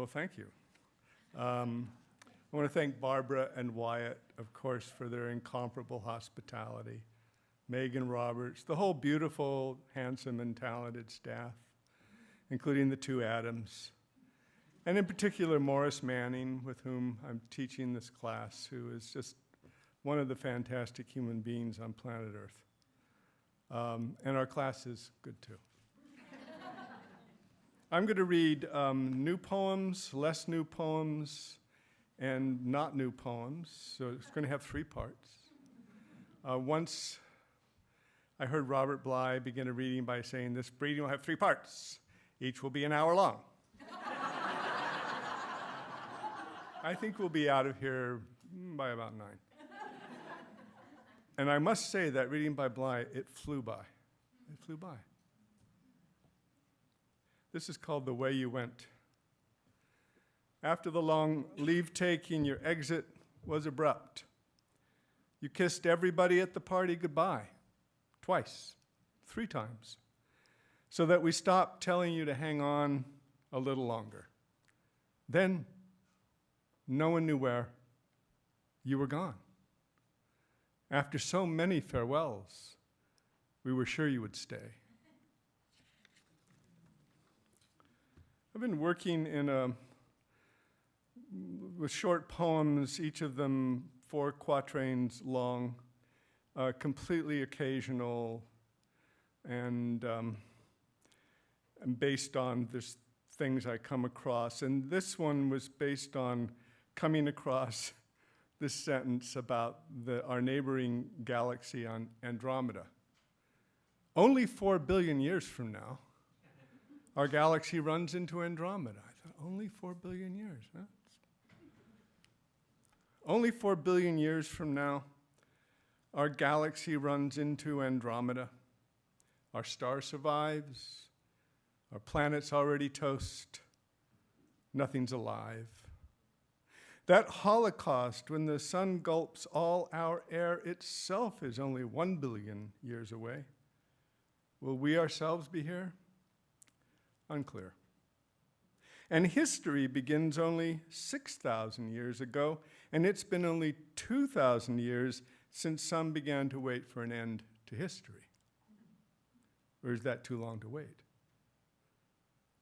Well, thank you. I want to thank Barbara and Wyatt, of course, for their incomparable hospitality. Megan Roberts, the whole beautiful, handsome, and talented staff, including the two Adams. And in particular, Morris Manning, with whom I'm teaching this class, who is just one of the fantastic human beings on planet Earth. And our class is good too. I'm going to read new poems, less new poems, and not new poems. So it's going to have three parts. Once I heard Robert Bly begin a reading by saying, this reading will have three parts. Each will be an hour long. I think we'll be out of here by about 9. And I must say that reading by Bly, it flew by. It flew by. This is called The Way You Went. After the long leave-taking, your exit was abrupt. You kissed everybody at the party goodbye, twice, 3 times, so that we stopped telling you to hang on a little longer. Then, no one knew where you were gone. After so many farewells, we were sure you would stay. I've been working with short poems, each of them 4 quatrains long, completely occasional, and based on this things I come across. And this one was based on coming across this sentence about our neighboring galaxy on Andromeda. Only 4 billion years from now, our galaxy runs into Andromeda. I thought, only 4 billion years, huh? Only 4 billion years from now, our galaxy runs into Andromeda. Our star survives. Our planet's already toast. Nothing's alive. That holocaust, when the sun gulps all our air itself, is only 1 billion years away. Will we ourselves be here? Unclear. And history begins only 6,000 years ago, and it's been only 2,000 years since some began to wait for an end to history. Or is that too long to wait?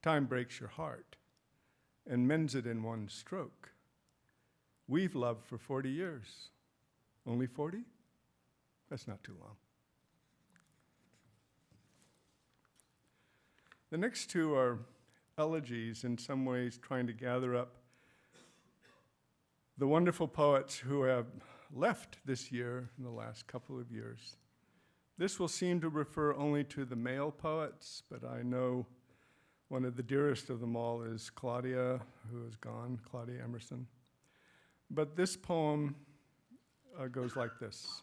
Time breaks your heart and mends it in one stroke. We've loved for 40 years. Only 40? That's not too long. The next 2 are elegies, in some ways trying to gather up the wonderful poets who have left this year in the last couple of years. This will seem to refer only to the male poets, but I know one of the dearest of them all is Claudia, who is gone, Claudia Emerson. But this poem goes like this.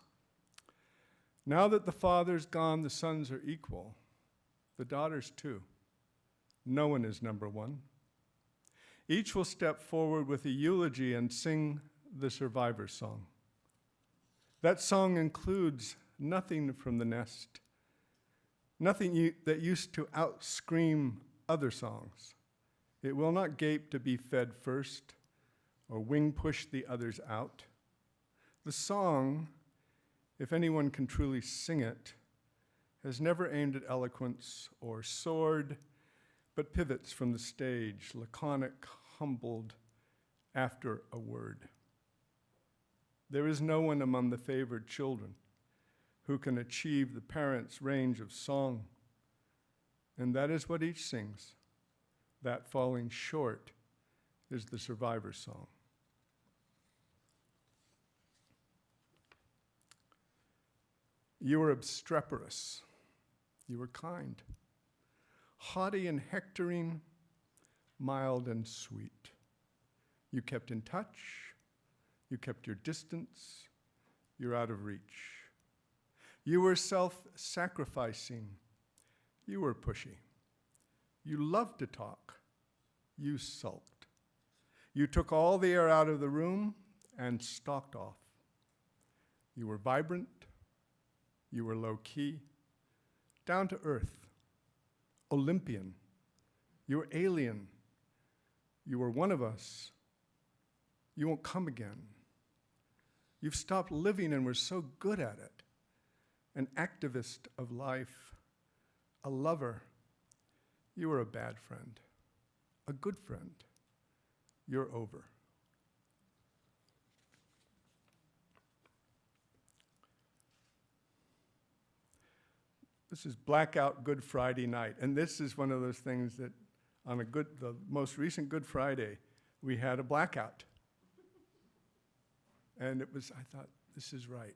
Now that the father's gone, the sons are equal, the daughters too. No one is number one. Each will step forward with a eulogy and sing the survivor's song. That song includes nothing from the nest, nothing that used to outscream other songs. It will not gape to be fed first or wing push the others out. The song, if anyone can truly sing it, has never aimed at eloquence or sword, but pivots from the stage, laconic, humbled, after a word. There is no one among the favored children who can achieve the parents' range of song, and that is what each sings. That falling short is the survivor's song. You were obstreperous. You were kind. Haughty and hectoring, mild and sweet. You kept in touch. You kept your distance. You're out of reach. You were self-sacrificing. You were pushy. You loved to talk. You sulked. You took all the air out of the room and stalked off. You were vibrant. You were low-key, down to earth, Olympian. You were alien. You were one of us. You won't come again. You've stopped living and were so good at it. An activist of life, a lover. You were a bad friend, a good friend. You're over. This is Blackout Good Friday night, and this is one of those things that on the most recent Good Friday, we had a blackout. And I thought, this is right.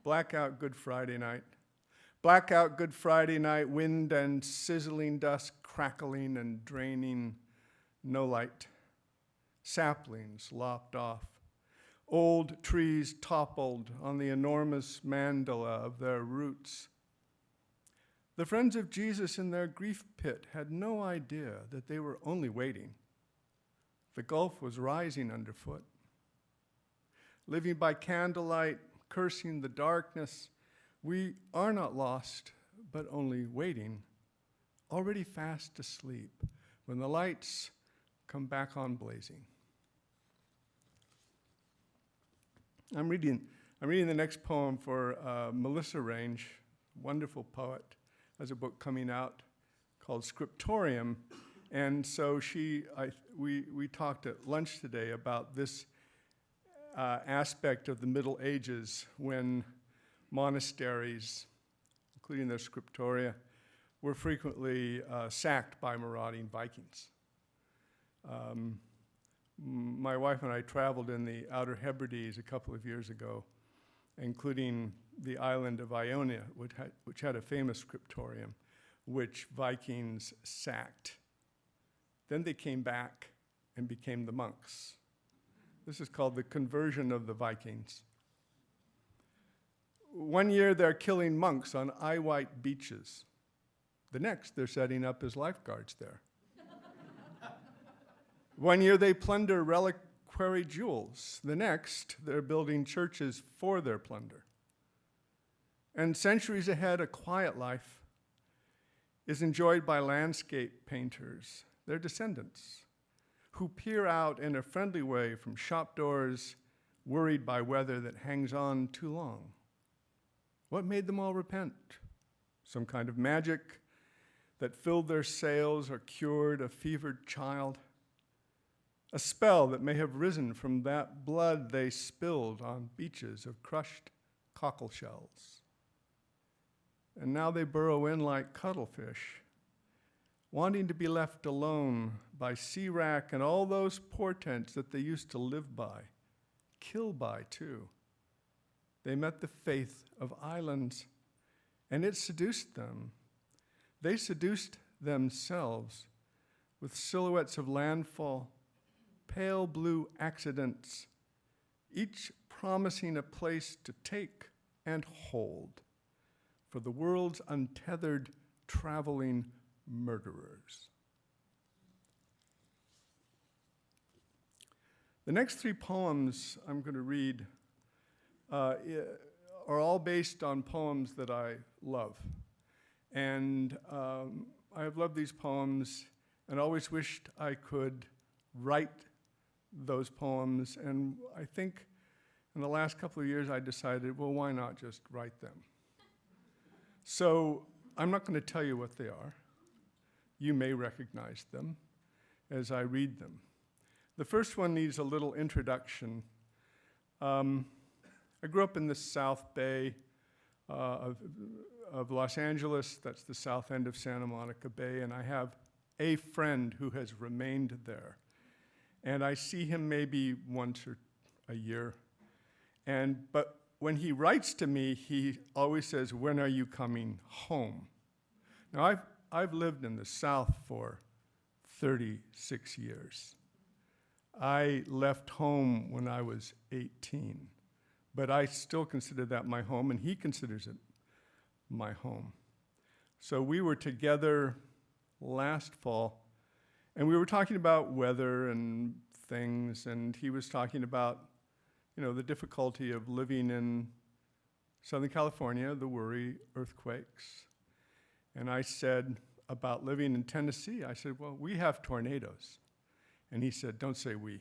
Blackout Good Friday night. Blackout Good Friday night, wind and sizzling dust crackling and draining, no light. Saplings lopped off. Old trees toppled on the enormous mandala of their roots. The friends of Jesus in their grief pit had no idea that they were only waiting. The gulf was rising underfoot. Living by candlelight, cursing the darkness, we are not lost, but only waiting, already fast asleep, when the lights come back on blazing. I'm reading the next poem for Melissa Range, wonderful poet, has a book coming out called Scriptorium. And so we talked at lunch today about this aspect of the Middle Ages when monasteries, including their scriptoria, were frequently sacked by marauding Vikings. My wife and I traveled in the Outer Hebrides a couple of years ago, including the island of Ionia, which had a famous scriptorium, which Vikings sacked. Then they came back and became the monks. This is called the conversion of the Vikings. One year they're killing monks on eye-white beaches. The next they're setting up as lifeguards there. One year they plunder reliquary jewels. The next they're building churches for their plunder. And centuries ahead, a quiet life is enjoyed by landscape painters, their descendants, who peer out in a friendly way from shop doors, worried by weather that hangs on too long. What made them all repent? Some kind of magic that filled their sails or cured a fevered child? A spell that may have risen from that blood they spilled on beaches of crushed cockle shells. And now they burrow in like cuttlefish, wanting to be left alone by sea wrack and all those portents that they used to live by, kill by too. They met the faith of islands, and it seduced them. They seduced themselves with silhouettes of landfall, pale blue accidents, each promising a place to take and hold for the world's untethered traveling murderers. The next three poems I'm going to read are all based on poems that I love. And I have loved these poems and always wished I could write those poems. And I think in the last couple of years I decided, well, why not just write them? So I'm not going to tell you what they are. You may recognize them as I read them. The first one needs a little introduction. I grew up in the South Bay of Los Angeles. That's the south end of Santa Monica Bay, and I have a friend who has remained there. And I see him maybe once or a year. But when he writes to me, he always says, "When are you coming home?" Now, I've lived in the South for 36 years. I left home when I was 18, but I still consider that my home, and he considers it my home. So we were together last fall, and we were talking about weather and things, and he was talking about, the difficulty of living in Southern California, the worry, earthquakes. And I said, about living in Tennessee. I said, well, we have tornadoes. And he said, don't say we.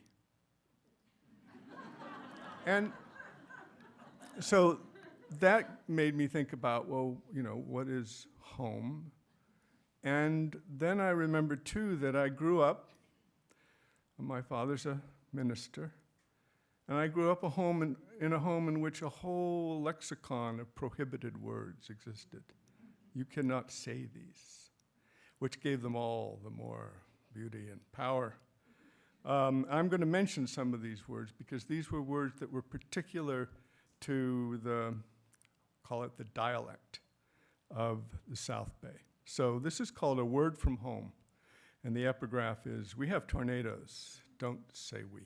And so that made me think about, well, what is home? And then I remembered, too, that I grew up, my father's a minister, and I grew up in a home in which a whole lexicon of prohibited words existed. You cannot say these, which gave them all the more beauty and power. I'm going to mention some of these words because these were words that were particular to call it the dialect of the South Bay. So this is called a word from home. And the epigraph is, we have tornadoes, don't say we.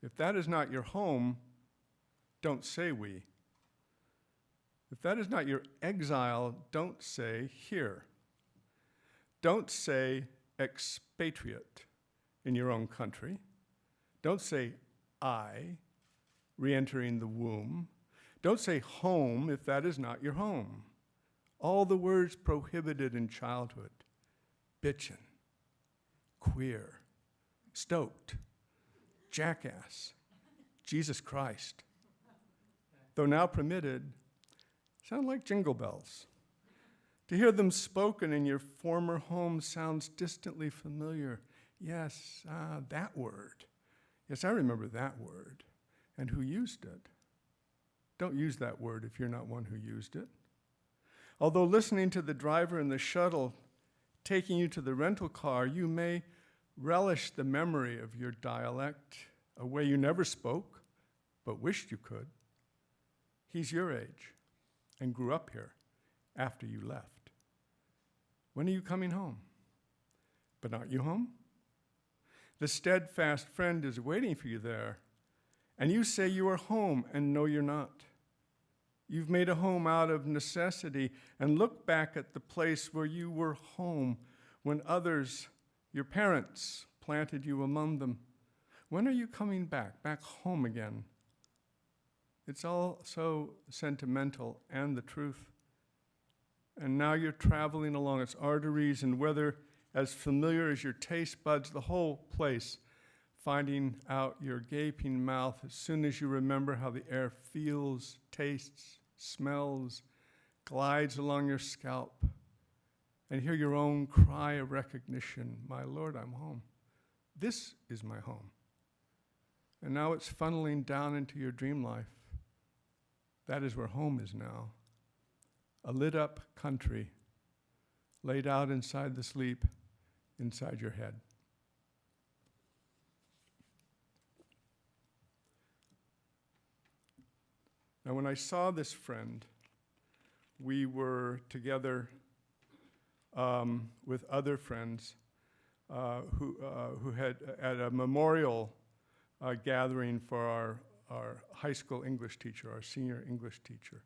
If that is not your home, don't say we. If that is not your exile, don't say here. Don't say expatriate in your own country. Don't say I, re-entering the womb. Don't say home if that is not your home. All the words prohibited in childhood, bitchin', queer, stoked, jackass, Jesus Christ, though now permitted, sound like jingle bells. To hear them spoken in your former home sounds distantly familiar. Yes, that word. Yes, I remember that word. And who used it? Don't use that word if you're not one who used it. Although listening to the driver in the shuttle taking you to the rental car, you may relish the memory of your dialect, a way you never spoke, but wished you could. He's your age and grew up here after you left. When are you coming home? But aren't you home? The steadfast friend is waiting for you there, and you say you are home, and no, you're not. You've made a home out of necessity, and look back at the place where you were home when others, your parents, planted you among them. When are you coming back home again? It's all so sentimental and the truth. And now you're traveling along its arteries, and whether as familiar as your taste buds, the whole place, finding out your gaping mouth as soon as you remember how the air feels, tastes, smells, glides along your scalp, and hear your own cry of recognition, my Lord, I'm home. This is my home. And now it's funneling down into your dream life. That is where home is now. A lit up country laid out inside the sleep inside your head. Now, when I saw this friend, we were together with other friends who had at a memorial gathering for our high school English teacher, our senior English teacher.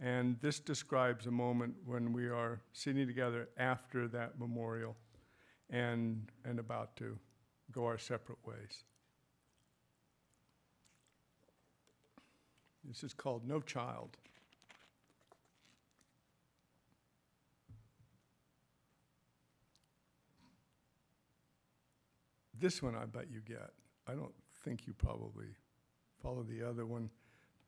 And this describes a moment when we are sitting together after that memorial and about to go our separate ways. This is called No Child. This one I bet you get. I don't think you probably follow the other one,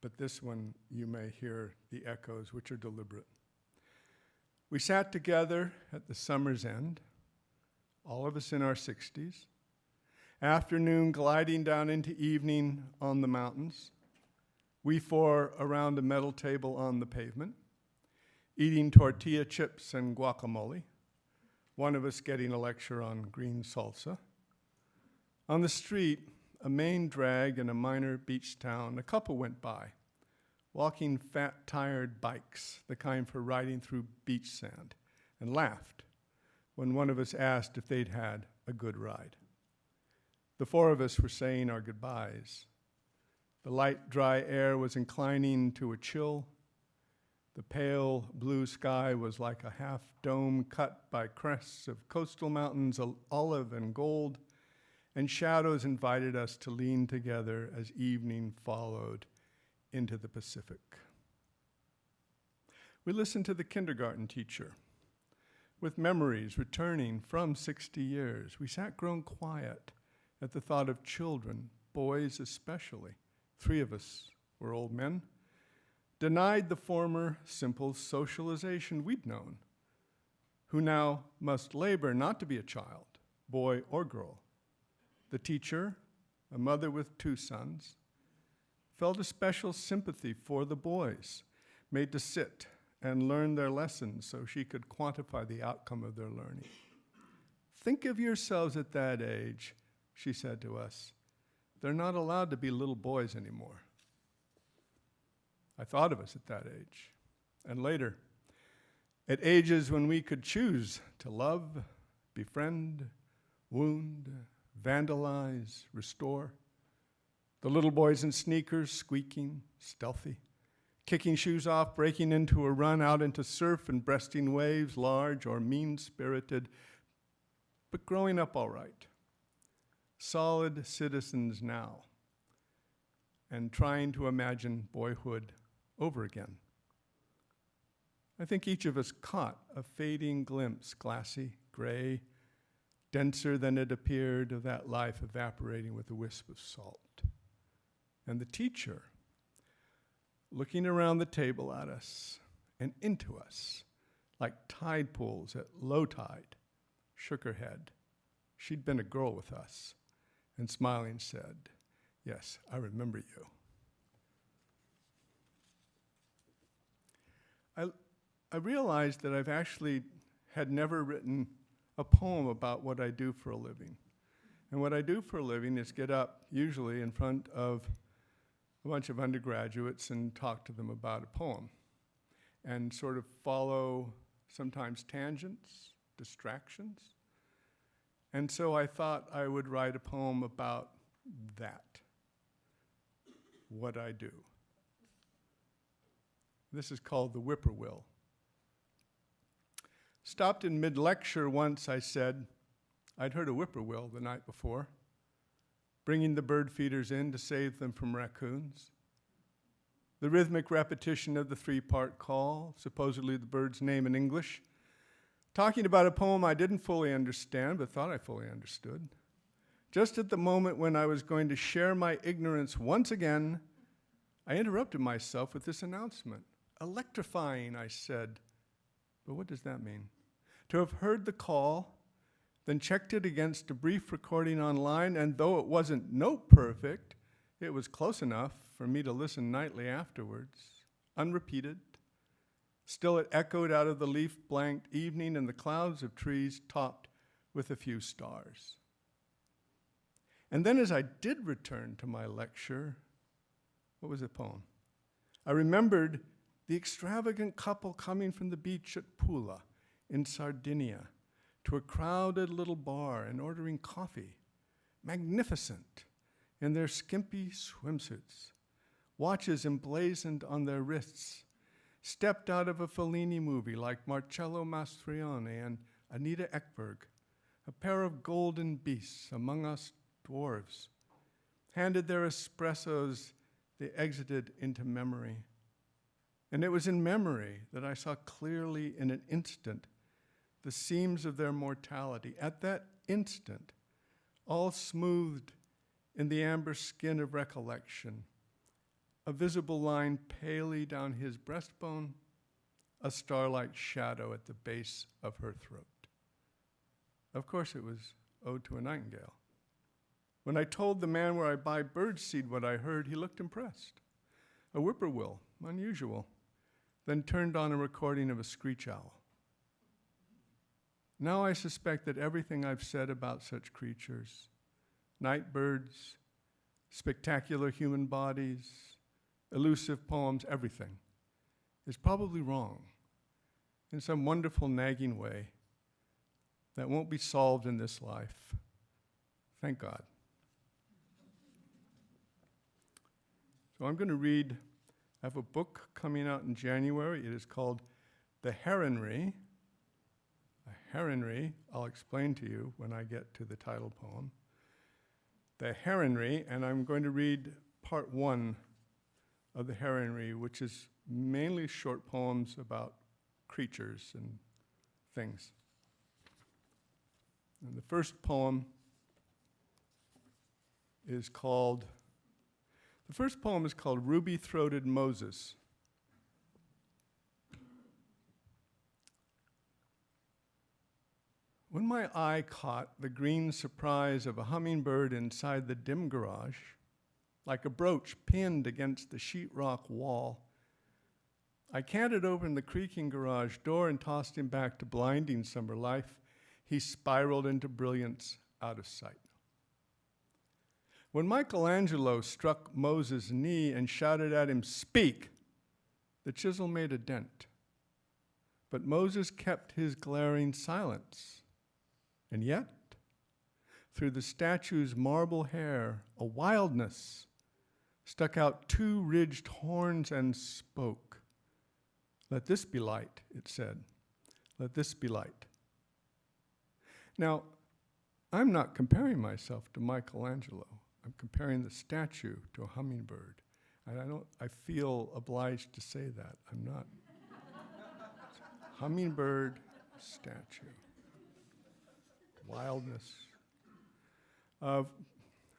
but this one you may hear the echoes, which are deliberate. We sat together at the summer's end, all of us in our 60s, afternoon gliding down into evening on the mountains, we four around a metal table on the pavement, eating tortilla chips and guacamole, one of us getting a lecture on green salsa. On the street, a main drag in a minor beach town, a couple went by, walking fat, tired bikes, the kind for riding through beach sand, and laughed when one of us asked if they'd had a good ride. The four of us were saying our goodbyes. The light, dry air was inclining to a chill. The pale blue sky was like a half dome cut by crests of coastal mountains, olive and gold, and shadows invited us to lean together as evening followed into the Pacific. We listened to the kindergarten teacher. With memories returning from 60 years, we sat grown quiet at the thought of children, boys especially. 3 of us were old men, denied the former simple socialization we'd known, who now must labor not to be a child, boy or girl. The teacher, a mother with 2 sons, felt a special sympathy for the boys, made to sit and learn their lessons so she could quantify the outcome of their learning. Think of yourselves at that age, she said to us. They're not allowed to be little boys anymore. I thought of us at that age, and later, at ages when we could choose to love, befriend, wound, vandalize, restore. The little boys in sneakers, squeaking, stealthy, kicking shoes off, breaking into a run out into surf and breasting waves, large or mean-spirited, but growing up all right. Solid citizens now, and trying to imagine boyhood over again. I think each of us caught a fading glimpse, glassy, gray, denser than it appeared, of that life evaporating with a wisp of salt. And the teacher, looking around the table at us and into us, like tide pools at low tide, shook her head. She'd been a girl with us, and smiling said, "Yes, I remember you." I realized that I've actually had never written a poem about what I do for a living. And what I do for a living is get up, usually in front of a bunch of undergraduates, and talk to them about a poem, and sort of follow sometimes tangents, distractions. And so I thought I would write a poem about that, what I do. This is called The Whippoorwill. Stopped in mid-lecture once, I said, I'd heard a whippoorwill the night before, bringing the bird feeders in to save them from raccoons. The rhythmic repetition of the 3-part call, supposedly the bird's name in English, talking about a poem I didn't fully understand, but thought I fully understood. Just at the moment when I was going to share my ignorance once again, I interrupted myself with this announcement. Electrifying, I said. But what does that mean? To have heard the call, then checked it against a brief recording online, and though it wasn't note perfect, it was close enough for me to listen nightly afterwards, unrepeated. Still it echoed out of the leaf-blanked evening and the clouds of trees topped with a few stars. And then as I did return to my lecture, what was the poem? I remembered the extravagant couple coming from the beach at Pula in Sardinia to a crowded little bar and ordering coffee, magnificent in their skimpy swimsuits, watches emblazoned on their wrists, stepped out of a Fellini movie like Marcello Mastroianni and Anita Ekberg, a pair of golden beasts among us dwarves, handed their espressos, they exited into memory. And it was in memory that I saw clearly in an instant the seams of their mortality. At that instant, all smoothed in the amber skin of recollection, a visible line palely down his breastbone, a starlight shadow at the base of her throat. Of course, it was Ode to a Nightingale. When I told the man where I buy birdseed what I heard, he looked impressed. A whippoorwill, unusual, then turned on a recording of a screech owl. Now I suspect that everything I've said about such creatures, night birds, spectacular human bodies, elusive poems, everything, is probably wrong in some wonderful nagging way that won't be solved in this life. Thank God. So I'm going to read, I have a book coming out in January. It is called The Heronry. A heronry, I'll explain to you when I get to the title poem. The Heronry, and I'm going to read part 1 of the heronry, which is mainly short poems about creatures and things. And the first poem is called Ruby-Throated Moses. When my eye caught the green surprise of a hummingbird inside the dim garage, like a brooch pinned against the sheetrock wall, I canted open the creaking garage door and tossed him back to blinding summer life. He spiraled into brilliance out of sight. When Michelangelo struck Moses' knee and shouted at him, "Speak!" the chisel made a dent. But Moses kept his glaring silence. And yet, through the statue's marble hair, a wildness stuck out two ridged horns and spoke. "Let this be light," it said. "Let this be light." Now, I'm not comparing myself to Michelangelo. I'm comparing the statue to a hummingbird. And I feel obliged to say that. I'm not. Hummingbird statue. Wildness.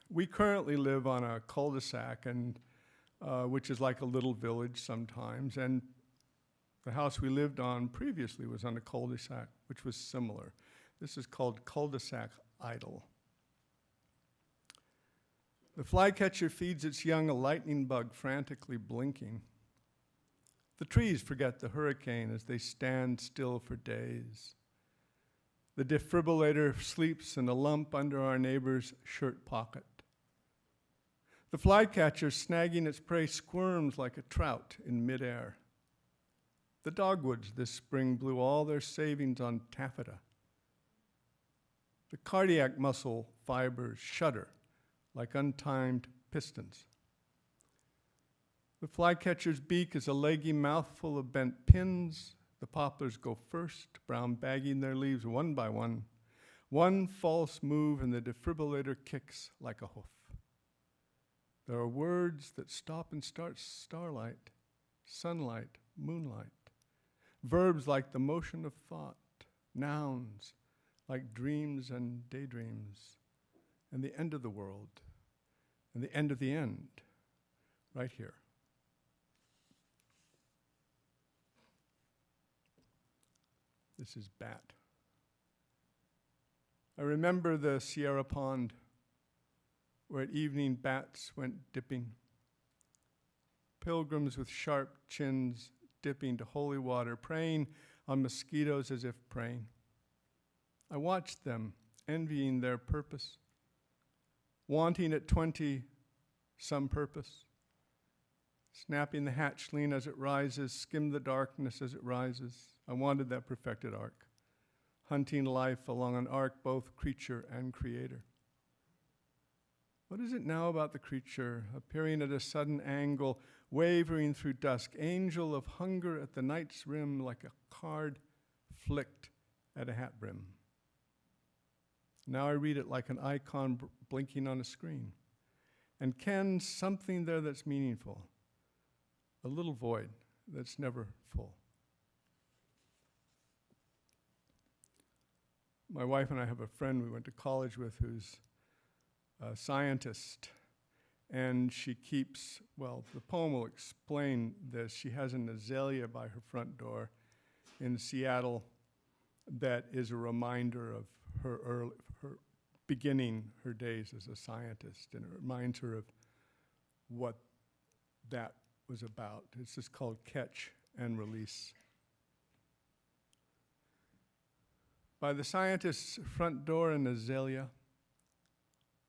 We currently live on a cul-de-sac, and which is like a little village sometimes, and the house we lived on previously was on a cul-de-sac, which was similar. This is called cul-de-sac idle. The flycatcher feeds its young a lightning bug frantically blinking. The trees forget the hurricane as they stand still for days. The defibrillator sleeps in a lump under our neighbor's shirt pocket. The flycatcher snagging its prey squirms like a trout in midair. The dogwoods this spring blew all their savings on taffeta. The cardiac muscle fibers shudder like untimed pistons. The flycatcher's beak is a leggy mouthful of bent pins. The poplars go first, brown bagging their leaves one by one. One false move and the defibrillator kicks like a hoof. There are words that stop and start: starlight, sunlight, moonlight. Verbs like the motion of thought, nouns like dreams and daydreams, and the end of the world, and the end of the end, right here. This is Bat. I remember the Sierra Pond, where at evening bats went dipping. Pilgrims with sharp chins dipping to holy water, preying on mosquitoes as if praying. I watched them, envying their purpose, wanting at 20 some purpose, snapping the hatchling as it rises, skim the darkness as it rises. I wanted that perfected arc, hunting life along an arc both creature and creator. What is it now about the creature, appearing at a sudden angle, wavering through dusk, angel of hunger at the night's rim like a card flicked at a hat brim? Now I read it like an icon blinking on a screen. And can something there that's meaningful, a little void that's never full. My wife and I have a friend we went to college with who's a scientist, and she keeps, well, the poem will explain this. She has an azalea by her front door in Seattle that is a reminder of her beginning her days as a scientist, and it reminds her of what that was about. It's just called Catch and Release. By the scientist's front door in azalea,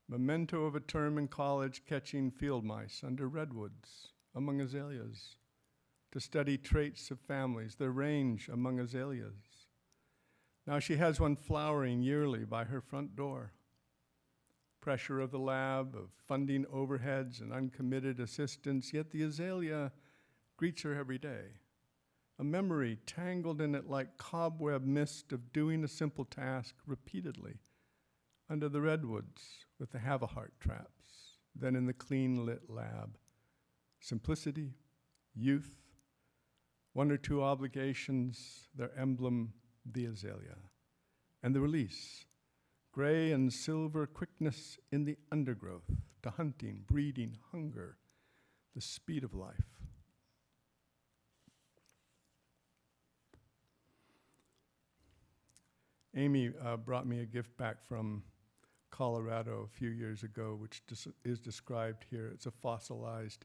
memento of a term in college catching field mice under redwoods among azaleas, to study traits of families, their range among azaleas. Now she has one flowering yearly by her front door. Pressure of the lab, of funding overheads and uncommitted assistance, yet the azalea greets her every day. A memory tangled in it like cobweb mist of doing a simple task repeatedly under the redwoods with the have-a-heart traps, then in the clean lit lab simplicity, youth, one or two obligations, their emblem, the azalea, and the release, gray and silver quickness in the undergrowth, to hunting, breeding, hunger, the speed of life. Amy brought me a gift back from Colorado a few years ago, which is described here. It's a fossilized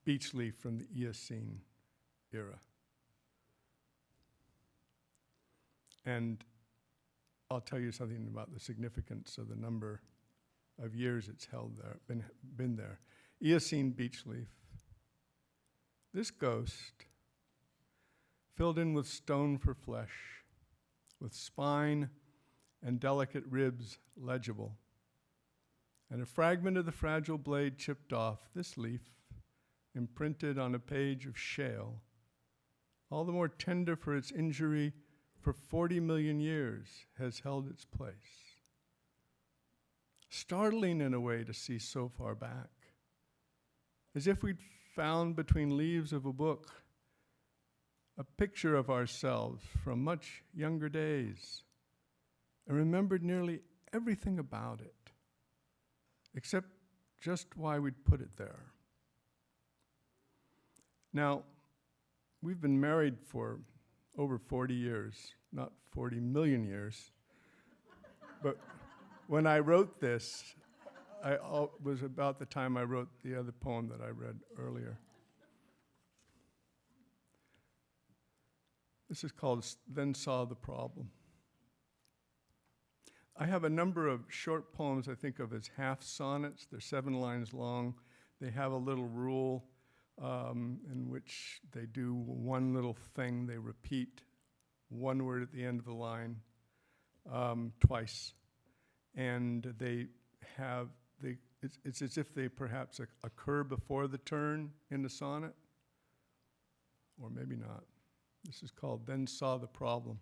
beech leaf from the Eocene era. And I'll tell you something about the significance of the number of years it's held there, been there. Eocene beech leaf. This ghost, filled in with stone for flesh, with spine and delicate ribs legible, and a fragment of the fragile blade chipped off, this leaf, imprinted on a page of shale, all the more tender for its injury, for 40 million years has held its place. Startling in a way to see so far back, as if we'd found between leaves of a book a picture of ourselves from much younger days, and remembered nearly everything about it, except just why we'd put it there. Now, we've been married for over 40 years, not 40 million years, but when I wrote this, was about the time I wrote the other poem that I read earlier. This is called Then Saw the Problem. I have a number of short poems I think of as half sonnets. They're 7 lines long. They have a little rule in which they do one little thing. They repeat one word at the end of the line twice. And it's as if they perhaps occur before the turn in the sonnet, or maybe not. This is called Then Saw the Problem.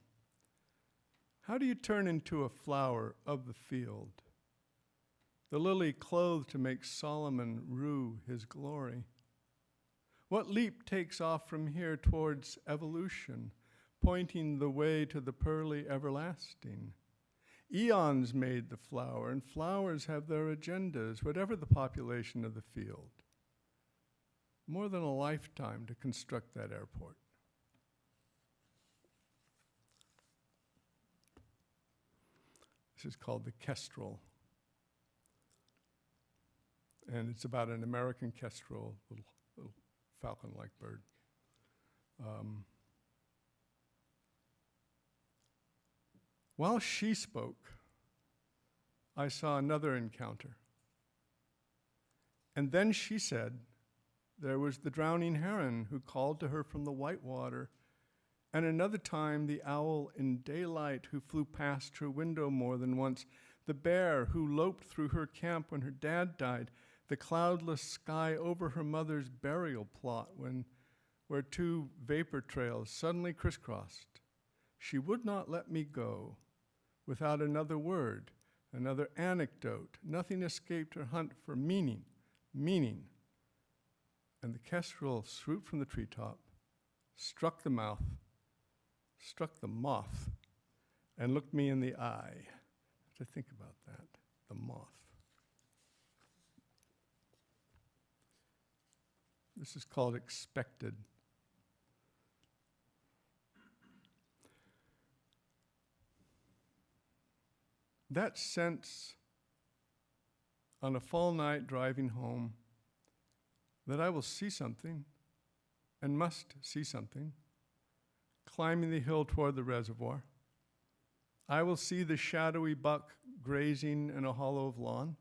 How do you turn into a flower of the field? The lily clothed to make Solomon rue his glory. What leap takes off from here towards evolution, pointing the way to the pearly everlasting? Eons made the flower, and flowers have their agendas, whatever the population of the field. More than a lifetime to construct that airport. This is called the kestrel. And it's about an American kestrel, little falcon-like bird. While she spoke, I saw another encounter. And then she said, there was the drowning heron who called to her from the white water, and another time the owl in daylight who flew past her window more than once, the bear who loped through her camp when her dad died, the cloudless sky over her mother's burial plot where 2 vapor trails suddenly crisscrossed. She would not let me go without another word, another anecdote. Nothing escaped her hunt for meaning. And the kestrel swooped from the treetop, struck the moth, and looked me in the eye. I have to think about that, the moth. This is called Expected. That sense on a fall night driving home that I will see something and must see something, climbing the hill toward the reservoir. I will see the shadowy buck grazing in a hollow of lawn,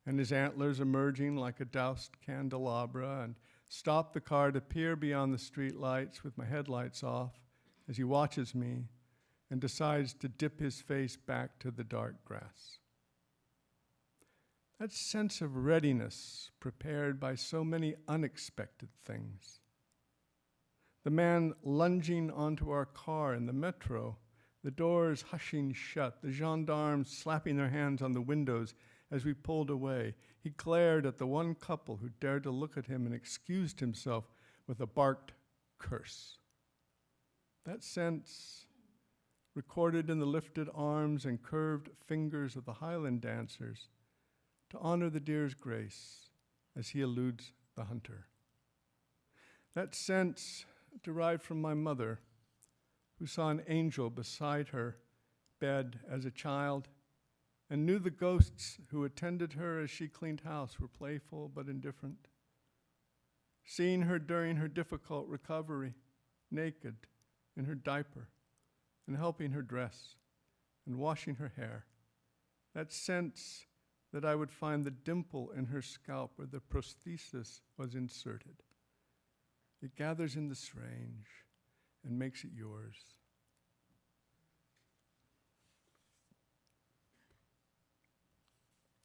and his antlers emerging like a doused candelabra, and stop the car to peer beyond the street lights with my headlights off as he watches me and decides to dip his face back to the dark grass. That sense of readiness prepared by so many unexpected things. The man lunging onto our car in the metro, the doors hushing shut, the gendarmes slapping their hands on the windows as we pulled away. He glared at the one couple who dared to look at him and excused himself with a barked curse. That sense, recorded in the lifted arms and curved fingers of the Highland dancers, to honor the deer's grace as he eludes the hunter. That sense derived from my mother, who saw an angel beside her bed as a child and knew the ghosts who attended her as she cleaned house were playful but indifferent. Seeing her during her difficult recovery, naked, in her diaper, and helping her dress, and washing her hair. That sense that I would find the dimple in her scalp where the prosthesis was inserted. It gathers in the strange and makes it yours.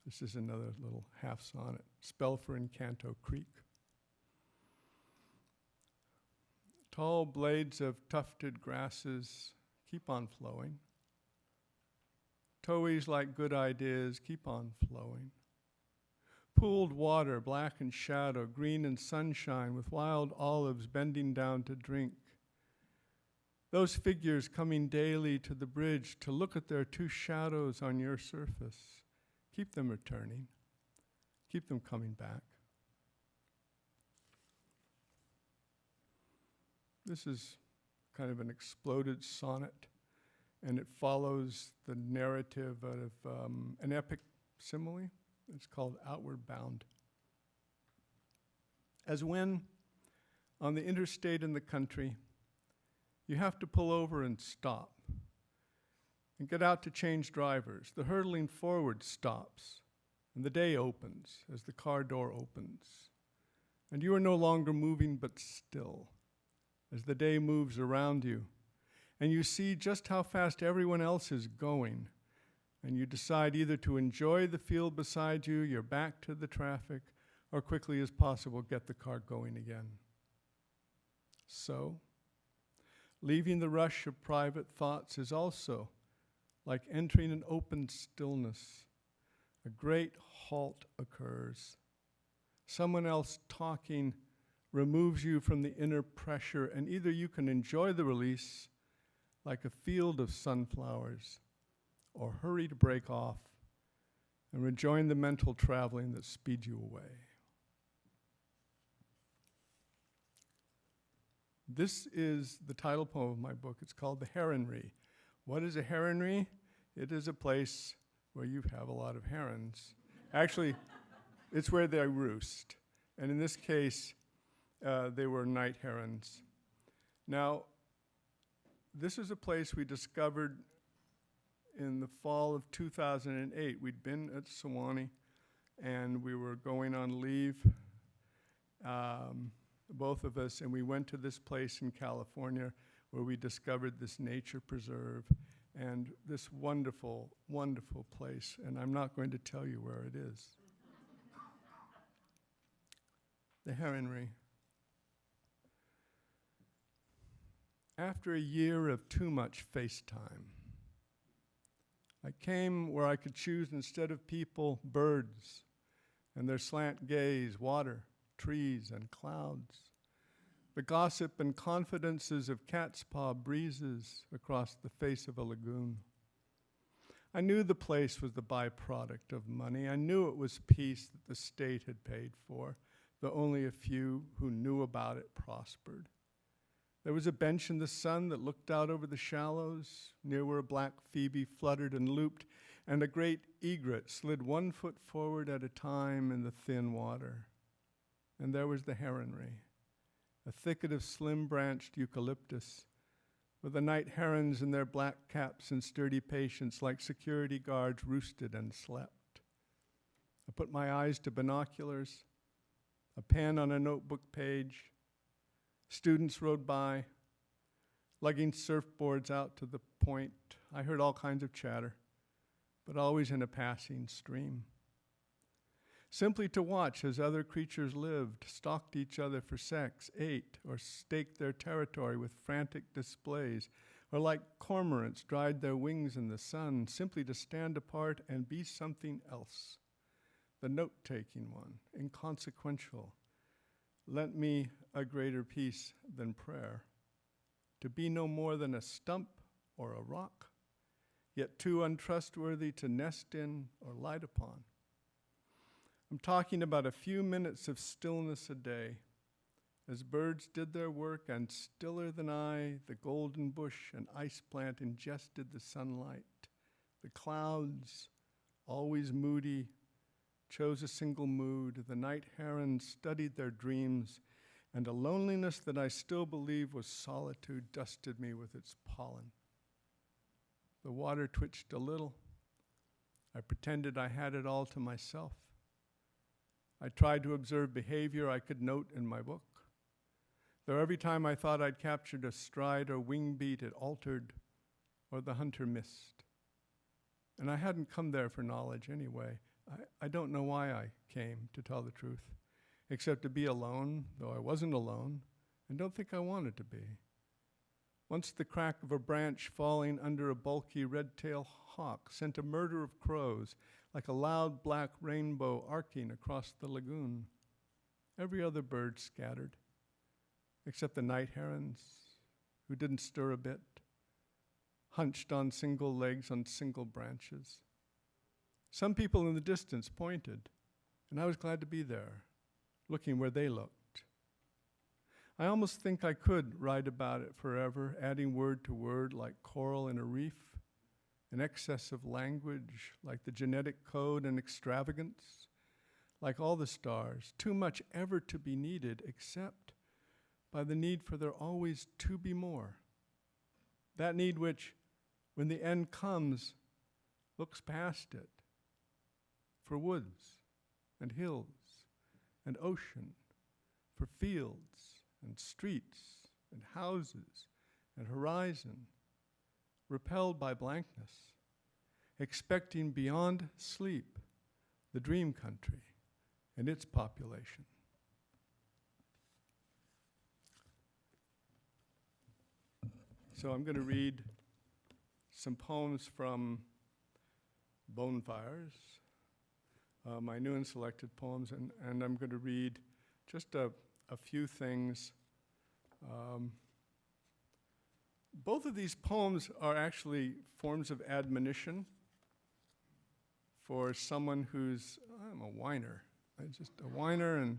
This is another little half sonnet, Spell for Encanto Creek. Tall blades of tufted grasses keep on flowing. Towies like good ideas keep on flowing. Pooled water, black in shadow, green in sunshine, with wild olives bending down to drink. Those figures coming daily to the bridge to look at their two shadows on your surface. Keep them returning. Keep them coming back. This is kind of an exploded sonnet, and it follows the narrative of an epic simile. It's called Outward Bound. As when, on the interstate in the country, you have to pull over and stop and get out to change drivers, the hurtling forward stops, and the day opens as the car door opens. And you are no longer moving but still as the day moves around you, and you see just how fast everyone else is going, and you decide either to enjoy the field beside you, your back to the traffic, or quickly as possible get the car going again. So, leaving the rush of private thoughts is also like entering an open stillness. A great halt occurs. Someone else talking removes you from the inner pressure, and either you can enjoy the release like a field of sunflowers, or hurry to break off and rejoin the mental traveling that speeds you away. This is the title poem of my book. It's called The Heronry. What is a heronry? It is a place where you have a lot of herons. Actually, it's where they roost. And in this case, they were night herons. Now, this is a place we discovered in the fall of 2008. We'd been at Sewanee, and we were going on leave, both of us, and we went to this place in California where we discovered this nature preserve and this wonderful, wonderful place. And I'm not going to tell you where it is. The heronry. After a year of too much FaceTime, I came where I could choose, instead of people, birds and their slant gaze, water, trees, and clouds, the gossip and confidences of cat's paw breezes across the face of a lagoon. I knew the place was the byproduct of money. I knew it was peace that the state had paid for, though only a few who knew about it prospered. There was a bench in the sun that looked out over the shallows, near where a black phoebe fluttered and looped, and a great egret slid 1 foot forward at a time in the thin water. And there was the heronry, a thicket of slim-branched eucalyptus, with the night herons in their black caps and sturdy patience like security guards roosted and slept. I put my eyes to binoculars, a pen on a notebook page. Students rode by, lugging surfboards out to the point. I heard all kinds of chatter, but always in a passing stream. Simply to watch as other creatures lived, stalked each other for sex, ate, or staked their territory with frantic displays, or like cormorants dried their wings in the sun, simply to stand apart and be something else, the note-taking one, inconsequential, lent me a greater peace than prayer, to be no more than a stump or a rock, yet too untrustworthy to nest in or light upon. I'm talking about a few minutes of stillness a day, as birds did their work, and stiller than I, the golden bush and ice plant ingested the sunlight. The clouds, always moody, chose a single mood. The night herons studied their dreams, and a loneliness that I still believe was solitude dusted me with its pollen. The water twitched a little. I pretended I had it all to myself. I tried to observe behavior I could note in my book, though every time I thought I'd captured a stride or wing beat, it altered, or the hunter missed. And I hadn't come there for knowledge anyway. I don't know why I came, to tell the truth, except to be alone, though I wasn't alone, and don't think I wanted to be. Once the crack of a branch falling under a bulky red-tailed hawk sent a murder of crows like a loud black rainbow arcing across the lagoon. Every other bird scattered, except the night herons, who didn't stir a bit, hunched on single legs on single branches. Some people in the distance pointed, and I was glad to be there, looking where they looked. I almost think I could write about it forever, adding word to word like coral in a reef, an excess of language like the genetic code and extravagance, like all the stars, too much ever to be needed except by the need for there always to be more. That need which, when the end comes, looks past it, for woods and hills and ocean, for fields and streets and houses and horizon, repelled by blankness, expecting beyond sleep the dream country and its population. So I'm going to read some poems from Bonefires, my new and selected poems, and I'm going to read just a few things. Both of these poems are actually forms of admonition for someone who's, I'm a whiner. I'm just a whiner and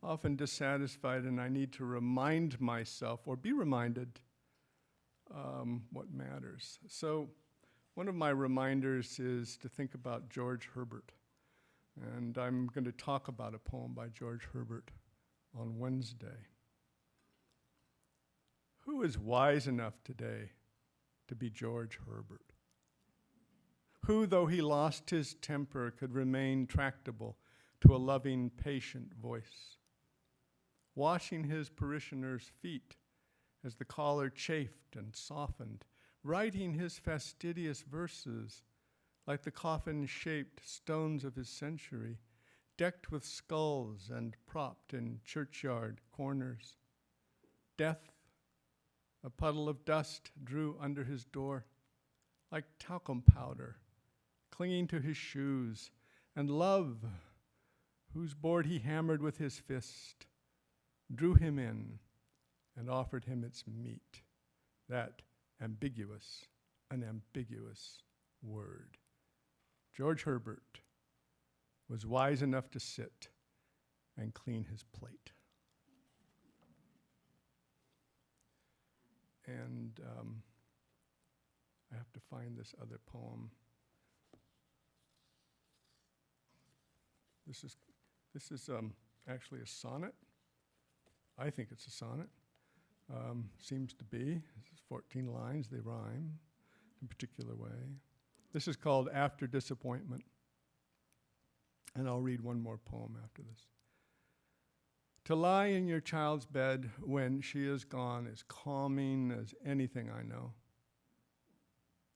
often dissatisfied, and I need to remind myself, or be reminded, what matters. So one of my reminders is to think about George Herbert. And I'm going to talk about a poem by George Herbert on Wednesday. Who is wise enough today to be George Herbert? Who, though he lost his temper, could remain tractable to a loving, patient voice, washing his parishioners' feet as the caller chafed and softened, writing his fastidious verses like the coffin-shaped stones of his century, decked with skulls and propped in churchyard corners. Death, a puddle of dust, drew under his door, like talcum powder, clinging to his shoes, and love, whose board he hammered with his fist, drew him in and offered him its meat, that ambiguous, unambiguous word. George Herbert was wise enough to sit and clean his plate. And I have to find this other poem. This is actually a sonnet. I think it's a sonnet. Seems to be. This is 14 lines. They rhyme in a particular way. This is called After Disappointment. And I'll read one more poem after this. To lie in your child's bed when she is gone is calming as anything I know.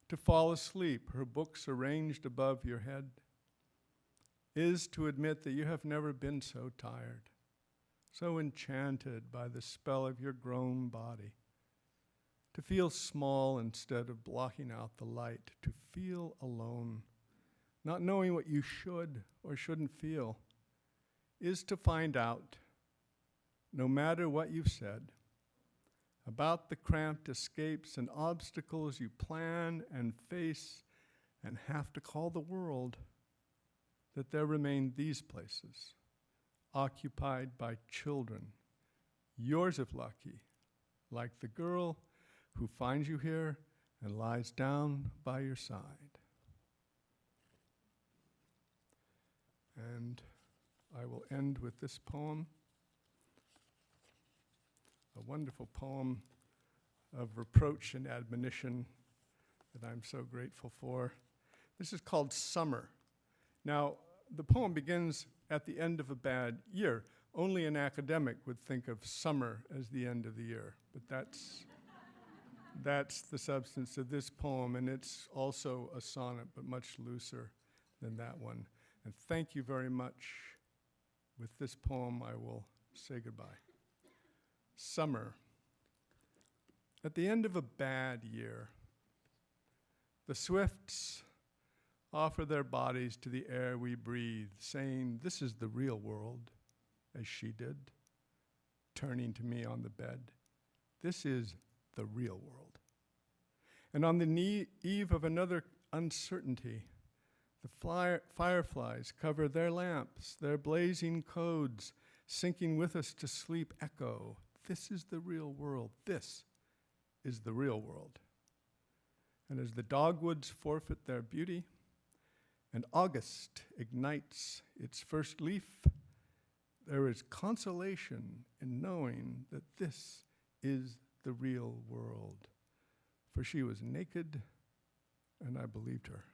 To fall asleep, her books arranged above your head, is to admit that you have never been so tired, so enchanted by the spell of your grown body. To feel small instead of blocking out the light, to feel alone, not knowing what you should or shouldn't feel, is to find out, no matter what you've said, about the cramped escapes and obstacles you plan and face and have to call the world, that there remain these places, occupied by children, yours if lucky, like the girl who finds you here and lies down by your side. And I will end with this poem, a wonderful poem of reproach and admonition that I'm so grateful for. This is called Summer. Now, the poem begins at the end of a bad year. Only an academic would think of summer as the end of the year, but that's the substance of this poem, and it's also a sonnet, but much looser than that one. And thank you very much. With this poem, I will say goodbye. Summer. At the end of a bad year, the swifts offer their bodies to the air we breathe, saying, "This is the real world," as she did, turning to me on the bed. "This is the real world." And on the eve of another uncertainty, the fireflies cover their lamps, their blazing codes, sinking with us to sleep echo. This is the real world. This is the real world. And as the dogwoods forfeit their beauty, and August ignites its first leaf, there is consolation in knowing that this is the real world. For she was naked, and I believed her.